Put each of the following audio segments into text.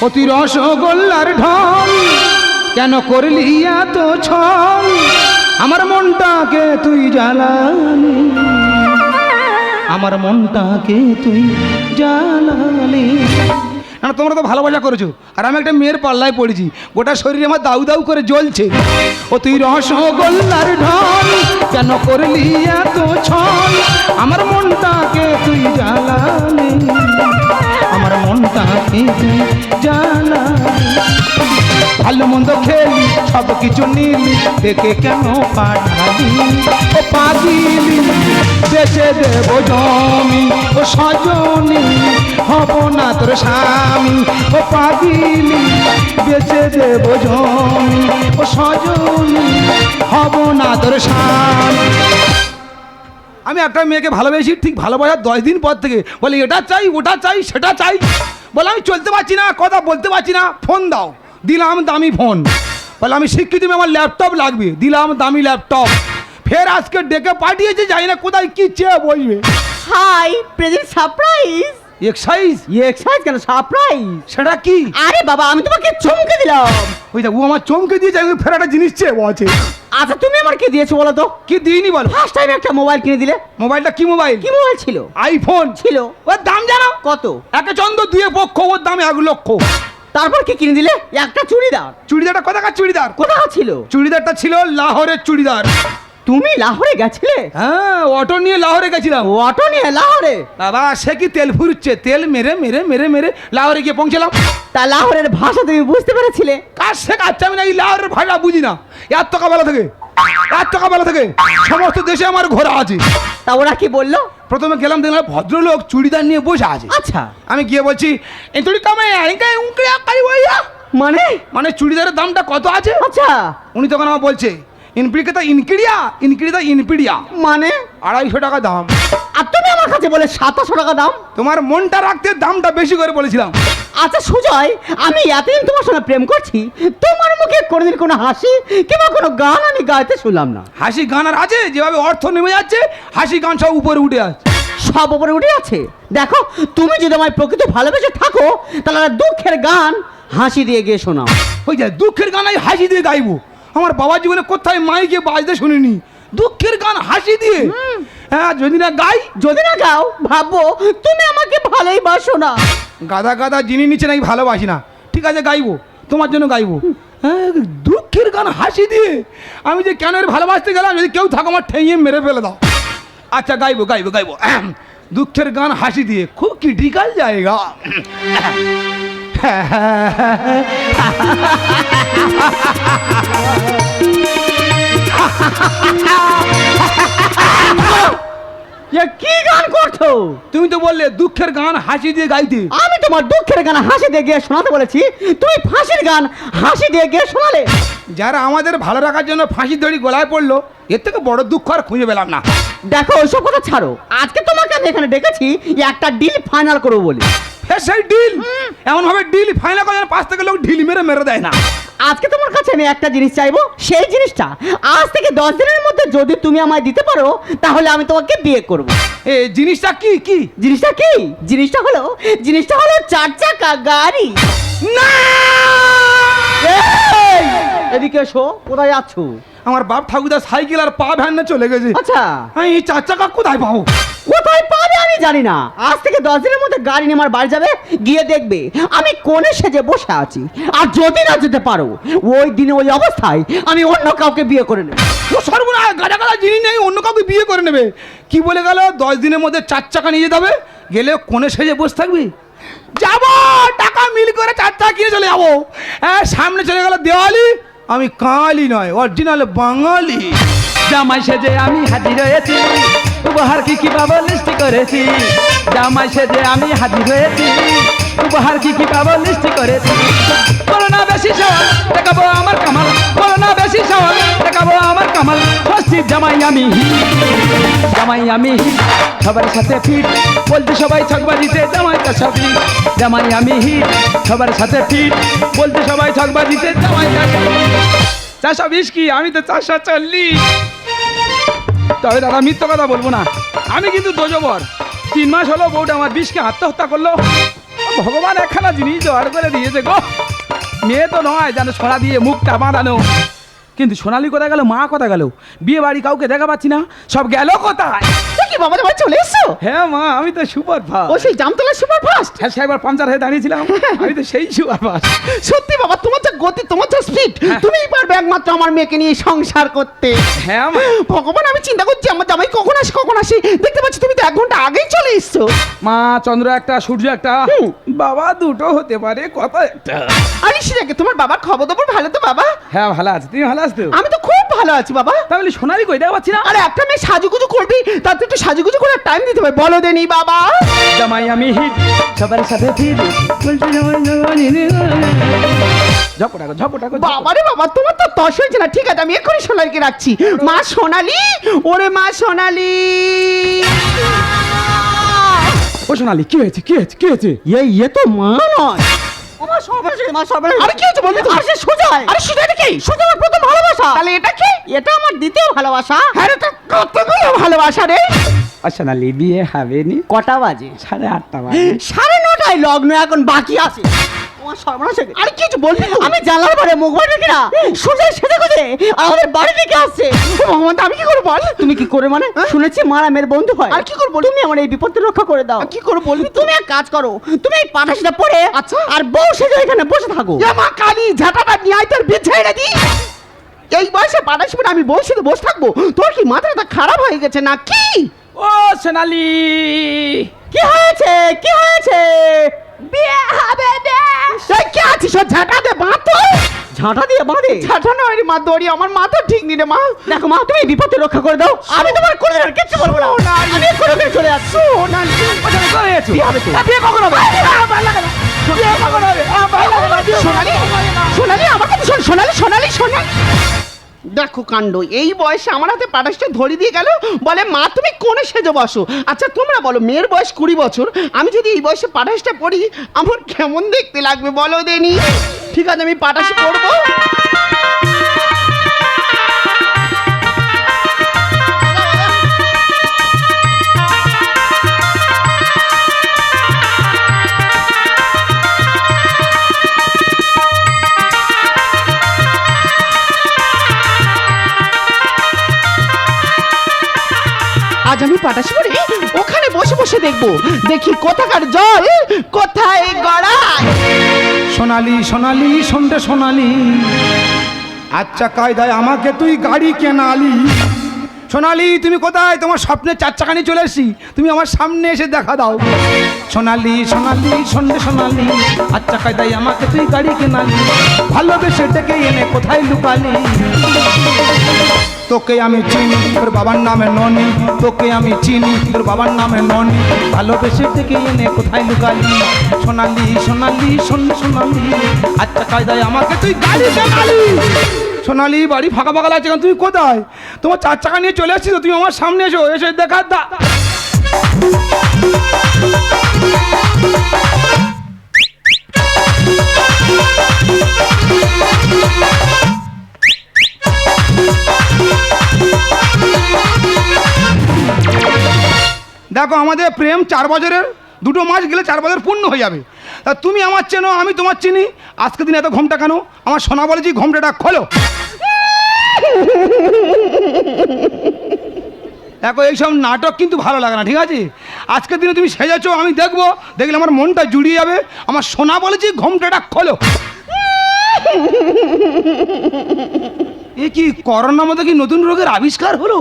ও তুই রসগোল্লার ঢল কেন করলি এত ছল আমার মনটাকে তুই জ্বালালি আমার মনটাকে তুই জ্বালালি না তোমরা তো ভালোবাসা করেছো আর আমি একটা মেয়ের পাল্লায় পড়েছি গোটা শরীরে আমার দাউ দাউ করে জ্বলছে ও তুই রসগোল্লার ঢল কেন করলি এত ছল আমার মনটাকে তুই জ্বালালি আমার মনটাকে তুই জ্বালালি ভালো মন্দ খেলি সব কিছু নিলি দেখে কেন পাঠালি ও পাগিলি বেঁচে দেব জমি ও সজনি হব না তোর স্বামী ও পাগিলি বেঁচে দেব জমি ও সজনি হব না তোর স্বামী আমি একটা মেয়েকে ভালোবেসি ঠিক ভালোবাসার 10 দিন পর থেকে বলে এটা চাই ওটা চাই সেটা চাই বলে আমি চলতে পারছি না কথা বলতে পারছি না ফোন দাও দিলাম দামি ফোন বলে আমি শিক্ষিত আমার ল্যাপটপ লাগবে দিলাম দামি ল্যাপটপ ফের আজকে ডেকে পাঠিয়েছে জানি না কোথায় কি চেয়ে বসবে hi present surprise excise excise কেন সারপ্রাইজ সেটা কি আরে বাবা আমি তোমাকে চমকে দিলাম ওই দেখ ও আমার চমকে দিয়েছে আমি ফের একটা জিনিস চেয়ে বলছে আচ্ছা তুমি আমার কি দিয়েছো বলো তো কি দিইনি বলো ফার্স্ট টাইম একটা মোবাইল কিনে দিলে মোবাইলটা কি মোবাইল কি মোবাইল ছিল আইফোন ছিল ওর দাম জানো কত একে চন্দ্র দুয়ে পক্ষ ওর দাম 1 লক্ষ তারপর কি কিনে দিলে একটা চুড়িদার চুড়িদারটা কোথাকার চুড়িদার কোথায় ছিল চুড়িদারটা ছিল লাহোরের চুড়িদার তুমি লাহোরে গেছিলে হ্যাঁ অটো নিয়ে লাহোরে গেছিলাম অটো নিয়ে লাহোরে বাবা সে কি তেল ফুরুচ্ছে তেল মেরে মেরে মেরে মেরে লাহোরে গিয়ে পৌঁছলাম তা লাহোরের ভাষা তুমি বুঝতে পেরেছিলে কার শেখাচ্ছে আমি না এই লাহোরের ভাষা বুঝি না এত টাকা বেলা থেকে সমস্ত দেশে আমার ঘোরা আছে তা ওরা কি বললো প্রথমে গেলাম দেখলাম ভদ্রলোক চুড়িদার নিয়ে বসে আছে আচ্ছা আমি গিয়ে বলছি মানে মানে চুড়িদারের দামটা কত আছে আচ্ছা উনি তখন আমার বলছে ইনপিডিয়া মানে 250 টাকা দাম আর তুমি আমার কাছে বলে 2700 টাকা দাম তোমার মনটা রাখতে দামটা বেশি করে বলেছিলাম আচ্ছা সুজয় আমি এতদিন তোমার সঙ্গে প্রেম করছি তোমার মুখে কোনোদিন কোনো হাসি কিংবা কোনো গান আমি গাইতে শুনলাম না হাসি গান আর আছে যেভাবে অর্থ নেমে যাচ্ছে হাসি গান সব উপরে উঠে আছে সব উপরে উঠে আছে দেখো তুমি যদি আমার প্রকৃত ভালোবেসে থাকো তাহলে দুঃখের গান হাসি দিয়ে গিয়ে শোনাও ওই যে দুঃখের গান আমি হাসি দিয়ে গাইবো আমার বাবার জীবনে কোথায় মাইকে বাজতে শুনিনি দুঃখের গান হাসি দিয়ে হ্যাঁ যদি না গাও ভাববো তুমি আমাকে ভালোই বাসো না গাদা গাদা জিনিস নিচে নাকি ভালোবাসি না ঠিক আছে গাইবো তোমার জন্য গাইবো হ্যাঁ দুঃখের গান হাসি দিয়ে আমি যে কেন ভালোবাসতে গেলাম যদি কেউ থাকো আমার ঠেঙিয়ে মেরে ফেলে দাও আচ্ছা গাইবো দুঃখের গান হাসি দিয়ে খুব ক্রিটিক্যাল জায়গা কি গান করছো তুমি তো বললে দুঃখের গান হাসি দিয়ে গাইতে আমি তোমার দুঃখের গান হাসি দিয়ে গিয়ে শোনাতে বলেছি তুমি ফাঁসির গান হাসি দিয়ে গিয়ে শোনালে যারা আমাদের ভালো রাখার জন্য ফাঁসির দড়ি গলায় পড়লো এর থেকে বড় দুঃখ আর খুঁজে পেলাম না দেখো ওইসব কথা ছাড়ো আজকে তোমাকে আমি এখানে ডেকেছি একটা ডিল ফাইনাল করবো বলি সেই ডিল এমন ভাবে ডিল ফাইনাল করে পাশ থেকে লোক ঢিল মেরে দেয় না আজকে তোমার কাছে আমি একটা জিনিস চাইবো সেই জিনিসটা আজ থেকে 10 দিনের মধ্যে যদি তুমি আমায় দিতে পারো তাহলে আমি তোমাকে বিয়ে করব এই জিনিসটা কি জিনিসটা হলো 4 চাকা গাড়ি না এদিকে এসো কোথায় যাচ্ছ আমার বাপ ঠাকুরদা সাইকেল আর পা ভ্যান চলে গেছে আচ্ছা আমি এই 4 চাকা কোথায় পাবো কোথায় পাবে আমি জানি না আজ থেকে 10 দিনের মধ্যে গাড়ি নিয়ে আমার বাড়ি যাবে গিয়ে দেখবে আমি কোণে সেজে বসে আছি আর যদি না যেতে পারো ওই দিনে ওই অবস্থায় আমি অন্য কাউকে বিয়ে করে নেব ও সর্বনাশ গাড়া জিনিস নেই অন্য কাউকে বিয়ে করে নেবে কি বলে গেল 10 দিনের মধ্যে 4 চাকা নিয়ে যেতে হবে গেলে কোণে সেজে বসে থাকবি যাবো টাকা মিল করে 4 চাকা কিনে চলে যাবো হ্যাঁ সামনে চলে গেল দেওয়ালি আমি কালি নয় অরিজিনাল বাঙালি জামাই সেজে আমি হাজির হয়েছি উপহার কি পাবো লিস্টি করেছি জামাই সেজে আমি হাজির হয়েছি উপহার কি পাবো লিস্টি করেছি করোনা বেশি সওয়াল দেখাবো আমার কামাল করোনা বেশি সওয়াল দেখাবো আমার কামাল উপস্থিত জামাই আমি সবার সাথে ফিট বলতে সবাই ছকবাজিতে জামাইটা সবই জামাই আমি সবার সাথে ফিট বলতে সবাই ছকবাজিতে জামাইটা 420 কি আমি তো 440 তবে দাদা মিথ্যা কথা বলবো না আমি কিন্তু দোজবর 3 মাস হলো বউটা আমার 20কে আত্মহত্যা করলো ভগবান একখানা জিনিস জোগাড় করে দিয়েছে গো। মেয়ে তো নয় যেন সোনা দিয়ে মুখটা বাঁধানো, কিন্তু সোনালি কোথায় গেল, মা কোথায় গেল, বিয়ে বাড়ি কাউকে দেখা পাচ্ছি না, সব গেল কোথায়? কি বাবা তোমার চলে এসছো? হ্যাঁ মা, আমি তো সুপার ফাস্ট। ও সেই জামতলা সুপার ফাস্ট? হ্যাঁ সাইবার পাঞ্চার হয়ে দাঁড়িয়েছিলাম, আমি তো সেই সুপার ফাস্ট। সত্যি বাবা, তোমার যা গতি, তোমার যা স্পিড, তুমিই পারবে একমাত্র আমার মেয়েকে নিয়ে সংসার করতে। হ্যাঁ মা। ভগবান, আমি চিন্তা করছি আমার জামাই কখন আসি, দেখতে পাচ্ছি তুমি তো 1 ঘন্টা আগেই চলে এসছো। মা, চন্দ্র একটা, সূর্য একটা, বাবা দুটো হতে পারে, কত একটা। আরে সেটাকে তোমার বাবার খবর খবর ভালো তো বাবা? হ্যাঁ ভালো আছে, তুমি ভালো আছো তো? আমি তো খুব ভালো আছি বাবা। তাহলে সোনালি কই দেখা পাচ্ছি না? আরে একটা মেয়ে সাজুগুজু করবি, তার তো একটু সাজুগুজু করে টাইম দিতে হবে, বলো দেনি বাবা। জামাই আমি হিট, সবার সাথে ফিট, ঝপটা বাবারে বাবা, তোমার তো তস হয়েছে না। ঠিক আছে, আমি এক্ষুনি সোনালিকে রাখছি। মা সোনালি, ওরে মা সোনালি। ও সোনালি, কি হয়েছে, কি হয়েছে, কি হয়েছে? এ তো মা নয়। আরে কি হচ্ছে বলবি তো? আরে সুজয়, আরে সুজয়টা কি? সুজয় আমার প্রথম ভালোবাসা। তাহলে এটা কি? এটা আমার দ্বিতীয় ভালোবাসা। আরে তো কতগুলো ভালোবাসা রে। ও সোনালি, বিয়ে হবে নি? কটা বাজে? 8:30 বাজে। 9:30 লগ্ন এখন বাকি আছে। তোমার সর্বনাশ হয়ে গেছে। আরে কি হচ্ছে বলবি তো? আমি জানলার পরে মুখ বাড়ি রেখে না সুজয় সেজে গুজে আমাদের বাড়ি থেকে আসছে। ভগবান, আমি কি করে বল? তুমি কি করে মানে? শুনেছি মারা মেয়ের বন্ধু হয়। আর কি করে বল? তুমি আমার এই বিপদ থেকে রক্ষা করে দাও। কি করে বলবি? তুমি এক কাজ করো, তুমি এই পাটাশিটা পরে আচ্ছা আর বউ সেজে এখানে বসে থাকো। এ মা কালী, ঝাঁটাটা নিয়ে আয়, তোর বিছাই রে দি। এই বয়সে পাটাশি পরে আমি বউ সেজে বসে থাকবো? তোর কি মাথাটা খারাপ হয়ে গেছে না কি? ও সোনালি, কি হয়েছে, কি হয়েছে? বিয়ে হবে না। এই কি আছিস? ঝাঁটা দে, বাঁধ তো। ঝাঁটা দিয়ে বাঁধে? ঝাঁটা নয় রে মা, দড়ি। আমার মাথা ঠিক নেই রে মা। দেখো মা, তুমি বিপদে রক্ষা করে দাও, আমি তোমার করে আর কিচ্ছু বলবো না। আমি করে বের চলে যাচ্ছি। সোনালি, বিয়ে হবে তো? বিয়ে কখন হবে? বিয়ে কখন হবে? সোনালি, সোনালি আমার কথা শোন। সোনালি, সোনালি, সোনালি। দেখো কাণ্ড, এই বয়সে আমার হাতে পাটাশটা ধরে দিয়ে গেল, বলে মা তুমি কোণে সেজে বসো। আচ্ছা তোমরা বলো, মেয়ের বয়স 20 বছর, আমি যদি এই বয়সে পাটাশটা পরি আমার কেমন দেখতে লাগবে বলো দেনি? ঠিক আছে, আমি পাটাশি পরবো। আজ আমি পাটাশি পরে ওখানে বসে বসে দেখবো, দেখি কোথাকার জল কোথায় গড়ায়। সোনালি সোনালি সন্ধ্যে সোনালি, আচ্ছা কায়দায় আমাকে তুই গাড়ি কেনালি। সোনালি তুমি কোথায়? তোমার স্বপ্নের 4 চাকা নিয়ে চলে এসেছি, তুমি আমার সামনে এসে দেখা দাও। সোনালি সোনালি সন্ধ্যে সোনালি, আচ্ছা কায়দায় আমাকে তুই গাড়ি কেনালি, ভালোবেসে ডেকে এনে কোথায় লুকালি। তোকে আমি চিনি, তোর বাবার নামে ননি, তোকে আমি চিনি, তোর বাবার নামে ননি, ভালোবেসে ডেকে এনে কোথায় লুকালি। সোনালি সোনালি সন্ধ্যে সোনালি, আচ্ছা কায়দায় আমাকে তুই গাড়ি কেনালি। সোনালি, বাড়ি ফাঁকা ফাঁকা লাগছে, তুমি কোথায়? তোমার 4 চাকা নিয়ে চলে আসছি তো, তুমি আমার সামনে এসো, এসে দেখা দা। দেখো আমাদের প্রেম 4 বছরের, 2 মাস গেলে 4 বছর পূর্ণ হয়ে যাবে। তা তুমি আমার চেনো, আমি তোমার চিনি, আজকে দিন এত ঘোমটা কেন? আমার সোনা বলেছি ঘোমটাটা খোলো। দেখো এইসব নাটক কিন্তু ভালো লাগে না, ঠিক আছে? আজকের দিনে তুমি সেজেছো, আমি দেখবো, দেখলে আমার মনটা জুড়িয়ে যাবে। আমার সোনা বলেছি ঘোমটাটা খোলো। এ কি করোনার মধ্যে কি নতুন রোগের আবিষ্কার হলো?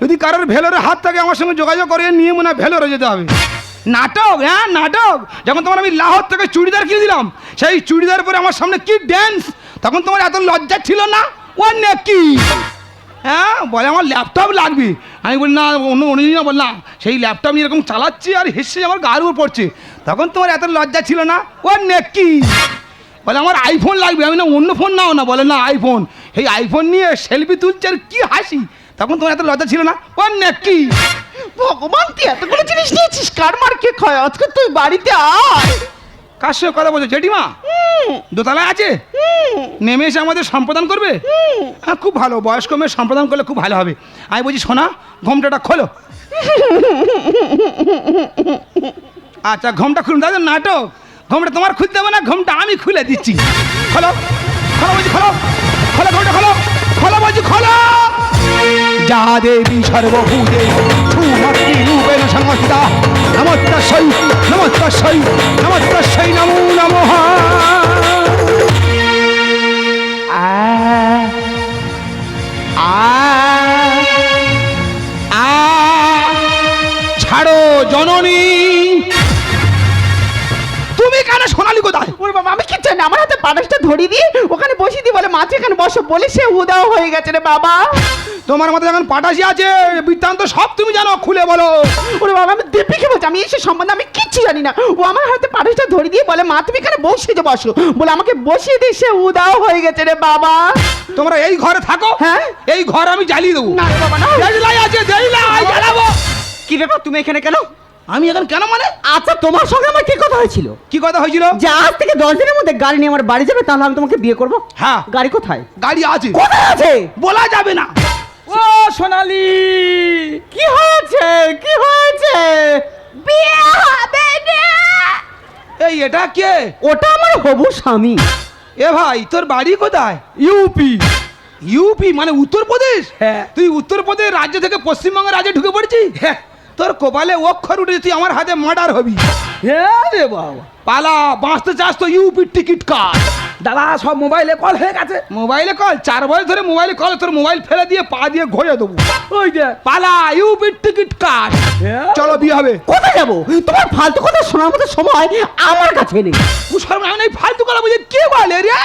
যদি কারোর ভেলোরে হাত থাকে আমার সঙ্গে যোগাযোগ করে নিয়ে মনে হয় ভেলোরে যেতে হবে। নাটক, হ্যাঁ নাটক। যখন তোমার আমি লাহোর থেকে চুড়িদার কিনে দিলাম, সেই চুড়িদার পরে আমার সামনে কি ড্যান্স, তখন তোমার এত লজ্জা ছিল না? ও নাকি হ্যাঁ বলে আমার ল্যাপটপ লাগবে, আমি বলি না, অন্য না, বল না সেই ল্যাপটপ নিয়ে এরকম চালাচ্ছি আর হেসে আমার গায়ের উপর পড়ছে, তখন তোমার এত লজ্জা ছিল না? ও নাকি বলে আমার আইফোন লাগবে, আমি না অন্য ফোন নাও না, বলে না আইফোন, সেই আইফোন নিয়ে সেলফি তুলছে আর কি হাসি, তখন তোমার এত লজ্জা ছিল না? ও নাকি ভগবান, তুই এতগুলো জিনিস নিয়েছিস, কার মার কে খায়? আজকে তুই বাড়িতে আয়। কার সঙ্গে কথা বলছো? জেঠিমা দোতলায় আছে, নেমে এসে আমাদের সম্প্রদান করবে? হ্যাঁ খুব ভালো, বয়স্ক মেয়ে সম্প্রদান করলে খুব ভালো হবে। আমি বলছি শোনা, ঘোমটাটা খোলো। আচ্ছা ঘুমটা খুলুন দাদা, নাটক। ঘুমটা তোমার খুলতে হবে না, ঘুমটা আমি খুলে দিচ্ছি। খোলো খোলো বলছি, খোলো খোলো, ঘুমটা খোলো খোলো বলছি, খোলো। যা দেবী সর্বভূতে সুভক্তি রূপেণ সংস্থিতা নমস্তাস্যৈ নমস্তাস্যৈ নমস্তাস্যৈ নমো নমঃ। ছাড়ো জননী, তুমি কেন সোনালি কোথায়? ওরে বাবা, আমি কি জানি, আমার হাতে পাটাসটা ধরিয়ে দিয়ে ওখানে বসিয়ে দিয়ে বলে মা এখানে বসো বলে সে উদাও হয়ে গেছে রে বাবা। তোমার মাথায় যখন পাটাশি আছে বৃত্তান্ত সব তুমি জানো, খুলে বলো। ওরে বাবা, আমি দীপিকে বলছি, আমি এসে সম্বন্ধে আমি কিচ্ছু জানি না। ও আমার হাতে পাটাসটা ধরিয়ে দিয়ে বলে মা তুমি এখানে বসিয়ে যে বসো বলে আমাকে বসিয়ে দিয়ে সে উদাও হয়ে গেছে রে বাবা। তোমরা এই ঘরে থাকো, হ্যাঁ এই ঘর আমি জ্বালিয়ে দেবো। না রে বাবা না। দেশলাই আছে, দেশলাই জ্বালাবো। কি ব্যাপার, তুমি এখানে কেন? আমি এখন কেন মানে? আচ্ছা তোমার সঙ্গে আমার কি কথা হয়েছিল? কি কথা হয়েছিল? যে আজ থেকে 10 দিনের মধ্যে গাড়ি নিয়ে আমার বাড়ি যাবে, তাহলে আমি তোমাকে বিয়ে করবো। হ্যাঁ। গাড়ি কোথায়? গাড়ি আছে। কোথায় আছে? বলা যাবে না। ও সোনালি, কি হয়েছে, কি হয়েছে? বিয়ে হবে না। এই এটা কে? ওটা আমার হবু স্বামী। এ ভাই তোর বাড়ি কোথায়? ইউপি। ইউপি মানে উত্তরপ্রদেশ? হ্যাঁ। তুই উত্তরপ্রদেশ রাজ্য থেকে পশ্চিমবঙ্গের রাজ্যে ঢুকে পড়েছিস? হ্যাঁ। তোর কপালে অক্ষর উঠেছে, তুই আমার হাতে মার্ডার হবি। হ্যাঁ রে বাবা। পালা, বাঁচতে চাস তো ইউপির টিকিট কাট। দাদা সব মোবাইলে কল হয়ে গেছে। মোবাইলে কল? 4 বছর ধরে মোবাইলে কল, তোর মোবাইল ফেলে দিয়ে পা দিয়ে ঘষে দেবো। ওই যে পালা, ইউপির টিকিট কাট। হ্যাঁ। চলো বিয়ে হবে। কোথায় যাবো? তোমার ফালতু কথা শোনার মতো সময় আমার কাছে নেই। মুসলমান এই ফালতু কথা বুঝে কে বলে রে?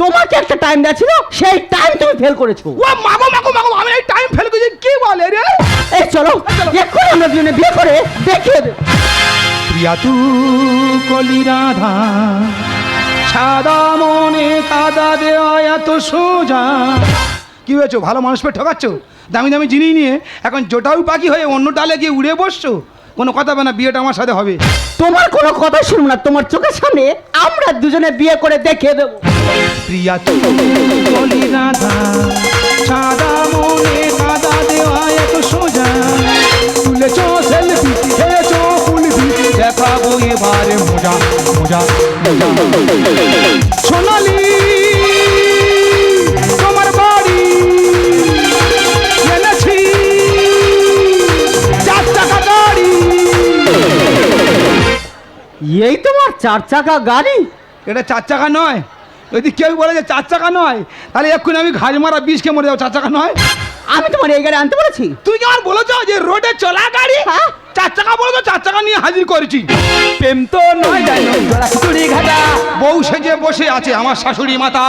তোমাকে একটা টাইম দেওয়া ছিল, সেই টাইম তুমি ফেল করেছো। ও মাগো মাগো মাগো, আমি এই টাইম ফেলে বুঝে কে বলে রে? এই চলো এক্ষুনি আমরা দুজনে বিয়ে করে দেখিয়ে দেব। প্রিয়া তু কলি রাধা, সাদা মনে কাদা দেওয়া এত সোজা। কি হয়েছো, ভালো মানুষ পেয়ে ঠকাচ্ছ? দামি দামি জিনিস নিয়ে এখন জোটাও পাখি হয়ে অন্য ডালে গিয়ে উড়ে বসছো। কোনো কথা হবে না, বিয়েটা আমার সাথে হবে। তোমার কোনো কথা শুনবো না, তোমার চোখের সামনে আমরা দুজনে বিয়ে করে দেখিয়ে দেবো। প্রিয়া তু কলি রাধা, সাদা মনে কাদা দেওয়া এত সোজা। তুলেছো সেলফি, খেয়েছো কুলফি, দেখাবো এবারে মজা মজা মজা। সোনালি তোমার বাড়ি এনেছি 4 চাকা গাড়ি। এই তোমার 4 চাকা গাড়ি? এটা 4 চাকা নয়। যদি কেউ বলে যে 4 চাকা নয়, তাহলে এক্ষুনি আমি ঘাড় মারা 20 কে মরে যাবো। 4 চাকা নয়। আমি তোমার এই গাড়ি আনতে বলেছি? তুই কি আমার বলেছ যে রোডে চলা গাড়ি? হ্যাঁ। 4 চাকা বলে তো 4 চাকা নিয়ে হাজির করেছি। প্রেম তো নয় জানো জোড়া খিচুড়ি ঘাটা। বউ সেজে বসে আছে আমার শাশুড়ি মাতা।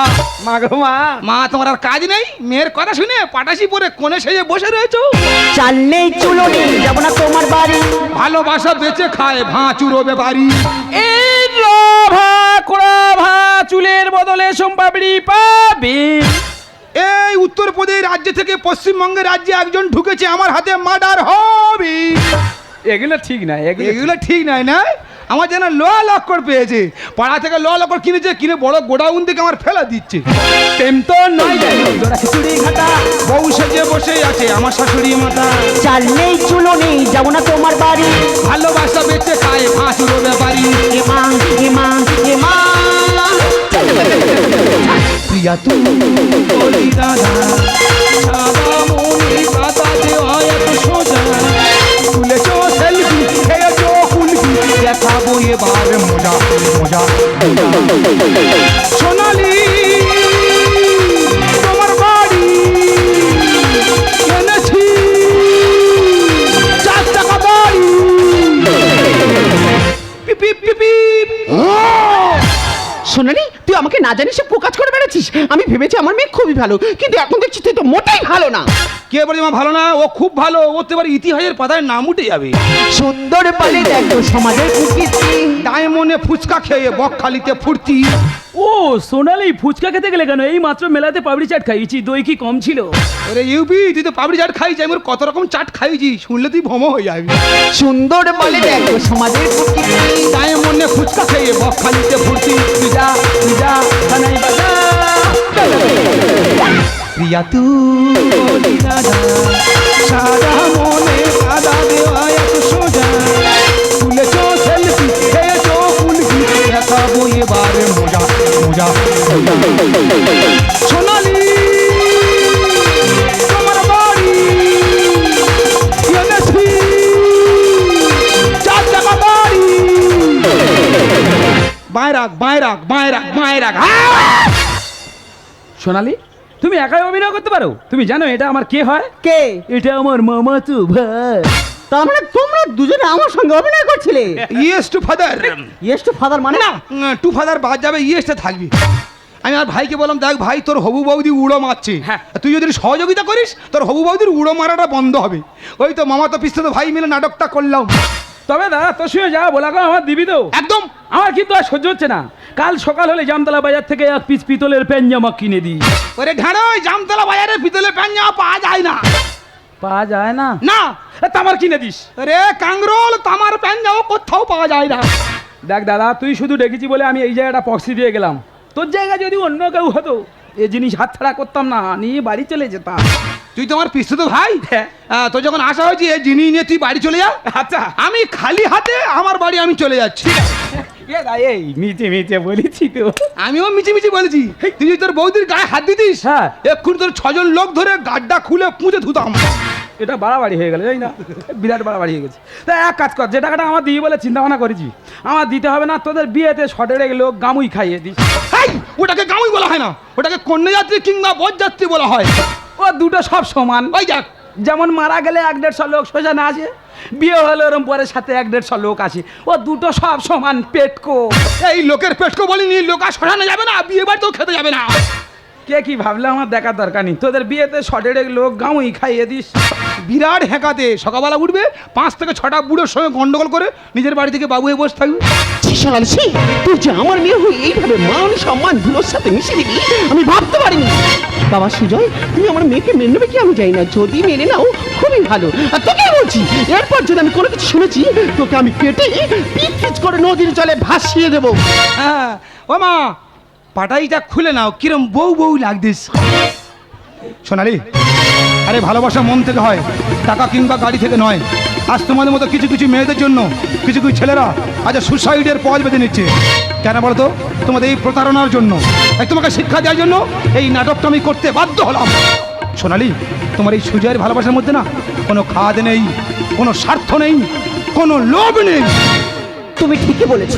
মাগো মা। মা তোমার আর কাজ নেই? মেয়ের কথা শুনে পাটাশি পরে কোণে সেজে বসে রয়েছো। চাল নেই চুলো নেই, যাবো না তোমার বাড়ি। ভালোবাসা বেঁচে খায় ভাঁচুরো ব্যাপারি। এই লোভা কোড়াভা চুলের বদলে সোমপাপড়ি পাবি। এই উত্তরপ্রদেশ রাজ্য থেকে পশ্চিমবঙ্গের রাজ্যে একজন ঢুকেছে, আমার হাতে মার্ডার হবে। এগুলো ঠিক না, এগুলো ঠিক নয় না? আমার যেন লোয়া লক্কর পেয়েছে, পাড়া থেকে লোয়া লক্কর কিনেছে, কিনে বড় গোডাউন থেকে আমার ফেলা দিচ্ছে। প্রেম তো নয় জানো জোড়া খিচুড়ি ঘাটা। বউ সেজে বসে আছে আমার শাশুড়ি মাতা। চাল নেই চুলো নেই, যাবো না তোমার বাড়ি। ভালোবাসা বেঁচে খায় ভাঁচুরো ব্যাপারি। এমান এমান এমান। প্রিয়া তু কলি রাধা, সাদা মনে কাদা দেওয়া এত সোজা। তুলেছো সেলফি, খেয়েছো কুলফি, দেখাবো এবার মজা মজা মজা। সোনালি তোমার বাড়ি এনেছি 4 চাকা গাড়ি। পিপ পিপ পিপ পিপ। শোনানি, তুই আমাকে না জানিস সে প্রকাশ করে বেড়াচ্ছিস। আমি ভেবেছি আমার মেয়ে খুবই ভালো, কিন্তু এখন দেখছি তুই তো মোটেই ভালো না। কে বলে মা ভালো না? ও খুব ভালো, ও তো এবার ইতিহাসের পাতায় নাম উঠে যাবে। সুন্দর পালে দেখো সমাজের কুকীর্তি। ডায়মন্ডে ফুচকা খেয়ে বকখালিতে ফুর্তি। ও সোনালি, ফুচকা খেতে গেলে কেন? এই মাত্র মেলাতে পাপড়ি চাট খাইছি, দই কি কম ছিল? ওরে ইউপি, তুই তো পাপড়ি চাট খাইছি, আমি ওর কত রকম চাট খাইছি, শুনলে তুই ভম হয়ে যাবি। সুন্দর পালে দেখো সমাজের কুকীর্তি। ডায়মন্ডে ফুচকা খেয়ে বকখালিতে ফুর্তি। তুই যা বানাই বাজা। প্রিয়া তু কলি রাধা, সাদা মনে কাদা দেওয়া এত সোজা। তুলেছো সেলফি, রাখ, বাঁয়ে রাখ, বাঁয়ে রাখ। সোনালি, তুমি একাই অভিনয় করতে পারো? তুমি জানো এটা আমার কে হয়? কে? এটা আমার মামাতো ভাই। তার মানে তোমরা দুজনে আমার সঙ্গে অভিনয় করছিলে? Yes to father. Yes to father মানে? না, টু ফাদার বাদ যাবে, ইয়েসটা থাকবি। আমি আর ভাইকে বললাম, দেখ ভাই, তোর হবু বৌদি উড়ো মারছে, হ্যাঁ। তুই যদি সহযোগিতা করিস তোর হবু বৌদির উড়ো মারাটা বন্ধ হবে। ওই তো মামা তো পিস্তে তো ভাই মিলে নাটকটা করলাম। তবে দাদা, তোর সঙ্গে যা বলা গো আমার দিবি তো? একদম। আমার কিন্তু আর সহ্য হচ্ছে না। কাল সকাল হলে জামতলা বাজার থেকে এক পিস পিতলের পেনজামা কিনে দিই। ওরে ঢাড়ো, ওই জামতলা বাজারে পিতলের পাঞ্জামা পাওয়া যায় না। পাওয়া যায় না? না। তামার কিনে দিস। রে কাংরোল, তামার পাঞ্জামা কোথাও পাওয়া যায় না। দেখ দাদা, তুই শুধু ডেকেছি বলে আমি এই জায়গাটা পক্সি দিয়ে গেলাম। তোর জায়গা যদি অন্য কেউ হতো এ জিনিস হাতছাড়া করতাম না, নিয়ে বাড়ি চলে যেতাম। তুই তো আমার পিস্তে তো ভাই, হ্যাঁ। তোর যখন আসা হয়েছে এই জিনিস নিয়ে তুই বাড়ি চলে যা। আচ্ছা। আমি খালি হাতে আমার বাড়ি আমি চলে যাচ্ছি। এই মিচে মিচে বলেছি তো। আমিও মিছিমিছি বলেছি, তুই যদি তোর বৌদির গায়ে হাত দিতিস, হ্যাঁ। এক্ষুনি তোর 6 জন লোক ধরে গাড্ডা খুলে পুঁতে ধুতাম। এটা বাড়াবাড়ি হয়ে গেল, জানি না, বিরাট বাড়াবাড়ি হয়ে গেছে। তা এক কাজ কর, যে টাকাটা আমার দিই বলে চিন্তা ভাবনা করেছি, আমার দিতে হবে না। তোদের বিয়েতে শর্টের লোক গামুই খাইয়ে দিস। এই, ওটাকে গামুই বলা হয় না, ওটাকে কন্যাযাত্রী কিংবা বরযাত্রী বলা হয়। ও দুটো সব সমান। ওই যাক, যেমন মারা গেলে 1-150 লোক শ্মশানে আসে, বিয়ে হলে ওরম পরে সাথে 1-150 লোক আসে। ও দুটো সব সমান পেটকো। এই লোকের পেটকো বলিনি, লোক আর শ্মশানে যাবে না, বিয়ে বাড়িতেও খেতে যাবে না। কে কি ভাবলে আমার দেখার দরকার নেই। তোদের বিয়েতে শর্টের লোক গামুই খাইয়ে দিস। বিরাট হ্যাকাতে সকালবেলা উঠবে, 5 থেকে 6টা বুড়োর সঙ্গে গন্ডগোল করে নিজের বাড়ি থেকে বাবু হয়ে বসে থাকবে। সোনালি, তুই যে আমার মেয়ে হয়ে এইভাবে মান সম্মান ধুলোর সাথে মিশে দিবি আমি ভাবতে পারিনি। বাবা সুজয়, তুমি আমার মেয়েকে মেনে নেবে কি আমি জানি না, যদি মেনে নাও খুবই ভালো। আর তোকে বলছি, এরপর যদি আমি কোনো কিছু শুনেছি তোকে আমি কেটে পিচ করে নদীর জলে ভাসিয়ে দেবো। হ্যাঁ, ও মা, পাটাইটা খুলে নাও, কিরম বউ বউ লাগদিস। সোনালি, আরে ভালোবাসা মন থেকে হয়, টাকা কিংবা গাড়ি থেকে নয়। আজ তোমাদের মতো কিছু কিছু মেয়েদের জন্য কিছু কিছু ছেলেরা আজ সুসাইডের পথ বেঁধে নিচ্ছে। কেন বলতো? তোমাদের এই প্রতারণার জন্য, তোমাকে শিক্ষা দেওয়ার জন্য এই নাটকটা আমি করতে বাধ্য হলাম। সোনালি, তোমার এই সুজয়ের ভালোবাসার মধ্যে না কোনো খাদ নেই, কোনো স্বার্থ নেই, কোনো লোভ নেই। তুমি ঠিকই বলেছ,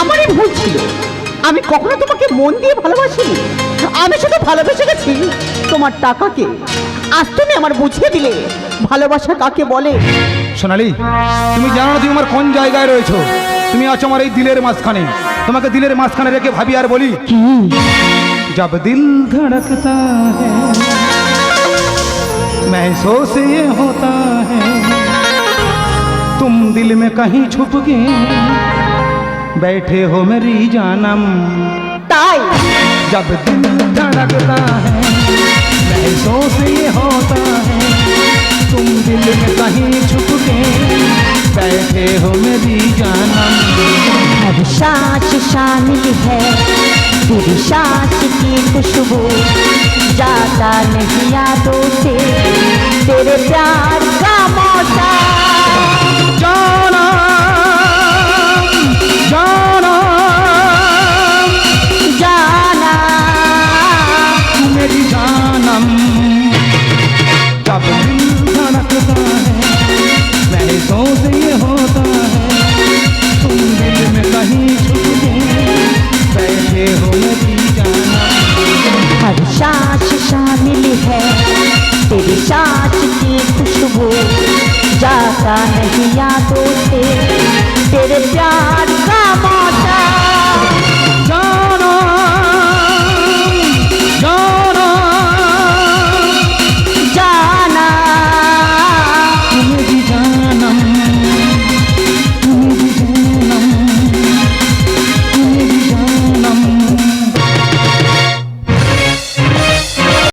আমারই ভুল ছিল। আমি কখনো তোমাকে মন দিয়ে ভালোবাসিনি, আমি শুধু ভালোবেসে গেছি তোমার টাকাকে। আজ তুমি আমার বুঝিয়ে দিলে ভালোবাসা কাকে বলে। সোনালি, তুমি জানো না তুমি আমার কোন জায়গায় রয়েছো? তুমি আছো আমার এই দিলের মাঝখানে। তোমাকে দিলের মাঝখানে রেখে ভাবি আর বলি, जब दिल धड़कता है महसूस ये होता है तुम दिल में कहीं छुप के बैठे हो मेरी जानम। তাই जब दिल धड़कता है महसूस ये होता है तुम दिल में कहीं छुप के बैठे हो मेरी जानम। अब सांस शामिल है तेरी सांस की खुशबू, जाता नहीं यादों से तेरे प्यार का मौसम। जाना जाना जाना तू मेरी जानम। जब दिल धड़कता है महसूस ये होता है तुम दिल में कहीं छुप के बैठे हो मेरी जानम। हर सांस शामिल है तेरी सांस की खुशबू, जाता नहीं यादों से तेरे प्यार